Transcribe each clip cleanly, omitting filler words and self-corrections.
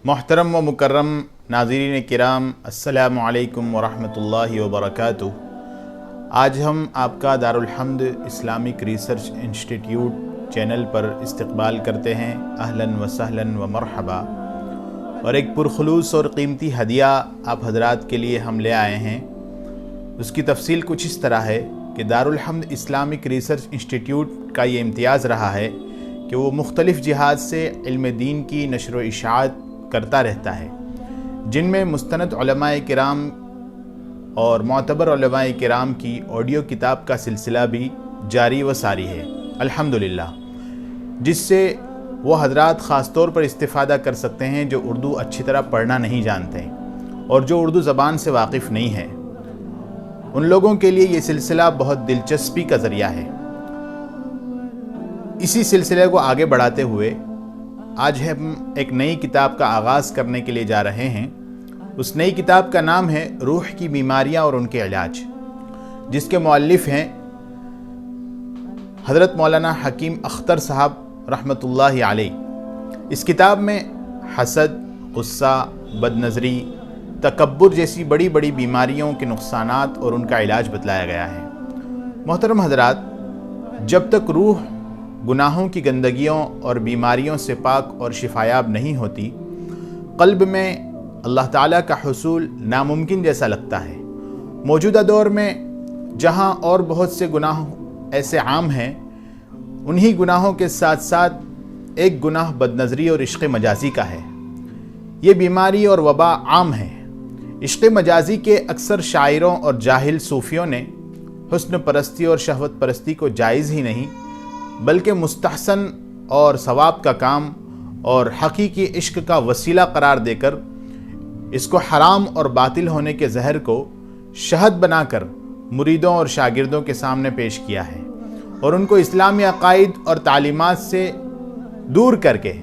محترم و مکرم ناظرین کرام، السلام علیکم ورحمۃ اللہ وبرکاتہ۔ آج ہم آپ کا دارالحمد اسلامک ریسرچ انسٹیٹیوٹ چینل پر استقبال کرتے ہیں۔ اہلاً و سہلاً و مرحبا۔ اور ایک پرخلوص اور قیمتی ہدیہ آپ حضرات کے لیے ہم لے آئے ہیں۔ اس کی تفصیل کچھ اس طرح ہے کہ دارالحمد اسلامک ریسرچ انسٹیٹیوٹ کا یہ امتیاز رہا ہے کہ وہ مختلف جہات سے علم دین کی نشر و اشاعت کرتا رہتا ہے، جن میں مستند علماء کرام اور معتبر علماء کرام کی آڈیو کتاب کا سلسلہ بھی جاری و ساری ہے الحمدللہ، جس سے وہ حضرات خاص طور پر استفادہ کر سکتے ہیں جو اردو اچھی طرح پڑھنا نہیں جانتے اور جو اردو زبان سے واقف نہیں ہیں۔ ان لوگوں کے لیے یہ سلسلہ بہت دلچسپی کا ذریعہ ہے۔ اسی سلسلے کو آگے بڑھاتے ہوئے آج ہم ایک نئی کتاب کا آغاز کرنے کے لیے جا رہے ہیں۔ اس نئی کتاب کا نام ہے روح کی بیماریاں اور ان کے علاج، جس کے مؤلف ہیں حضرت مولانا حکیم اختر صاحب رحمۃ اللہ علیہ۔ اس کتاب میں حسد، غصہ، بد نظری، تکبر جیسی بڑی بڑی بیماریوں کے نقصانات اور ان کا علاج بتلایا گیا ہے۔ محترم حضرات، جب تک روح گناہوں کی گندگیوں اور بیماریوں سے پاک اور شفایاب نہیں ہوتی، قلب میں اللہ تعالیٰ کا حصول ناممکن جیسا لگتا ہے۔ موجودہ دور میں جہاں اور بہت سے گناہ ایسے عام ہیں، انہی گناہوں کے ساتھ ساتھ ایک گناہ بد نظری اور عشق مجازی کا ہے۔ یہ بیماری اور وبا عام ہے۔ عشق مجازی کے اکثر شاعروں اور جاہل صوفیوں نے حسن پرستی اور شہوت پرستی کو جائز ہی نہیں بلکہ مستحسن اور ثواب کا کام اور حقیقی عشق کا وسیلہ قرار دے کر اس کو حرام اور باطل ہونے کے زہر کو شہد بنا کر مریدوں اور شاگردوں کے سامنے پیش کیا ہے اور ان کو اسلامی عقائد اور تعلیمات سے دور کر کے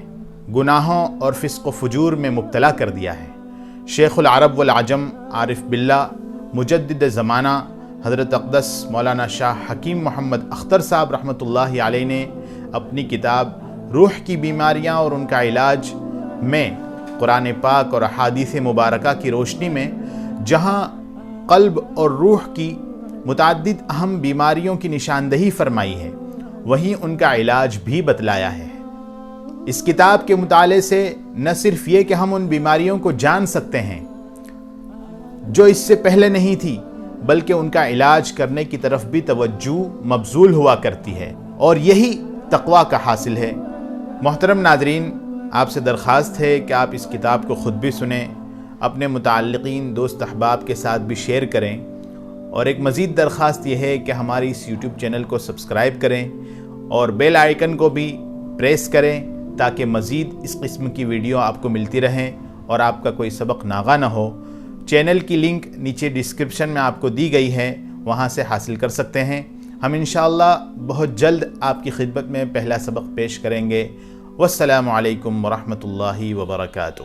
گناہوں اور فسق و فجور میں مبتلا کر دیا ہے۔ شیخ العرب والعجم عارف باللہ مجدد زمانہ حضرت اقدس مولانا شاہ حکیم محمد اختر صاحب رحمۃ اللہ علیہ نے اپنی کتاب روح کی بیماریاں اور ان کا علاج میں قرآن پاک اور احادیث مبارکہ کی روشنی میں جہاں قلب اور روح کی متعدد اہم بیماریوں کی نشاندہی فرمائی ہے، وہیں ان کا علاج بھی بتلایا ہے۔ اس کتاب کے مطالعے سے نہ صرف یہ کہ ہم ان بیماریوں کو جان سکتے ہیں جو اس سے پہلے نہیں تھی، بلکہ ان کا علاج کرنے کی طرف بھی توجہ مبذول ہوا کرتی ہے، اور یہی تقویٰ کا حاصل ہے۔ محترم ناظرین، آپ سے درخواست ہے کہ آپ اس کتاب کو خود بھی سنیں، اپنے متعلقین دوست احباب کے ساتھ بھی شیئر کریں، اور ایک مزید درخواست یہ ہے کہ ہماری اس یوٹیوب چینل کو سبسکرائب کریں اور بیل آئیکن کو بھی پریس کریں تاکہ مزید اس قسم کی ویڈیو آپ کو ملتی رہیں اور آپ کا کوئی سبق ناغہ نہ ہو۔ چینل کی لنک نیچے ڈسکرپشن میں آپ کو دی گئی ہے، وہاں سے حاصل کر سکتے ہیں۔ ہم انشاءاللہ بہت جلد آپ کی خدمت میں پہلا سبق پیش کریں گے۔ والسلام علیکم ورحمۃ اللہ وبرکاتہ۔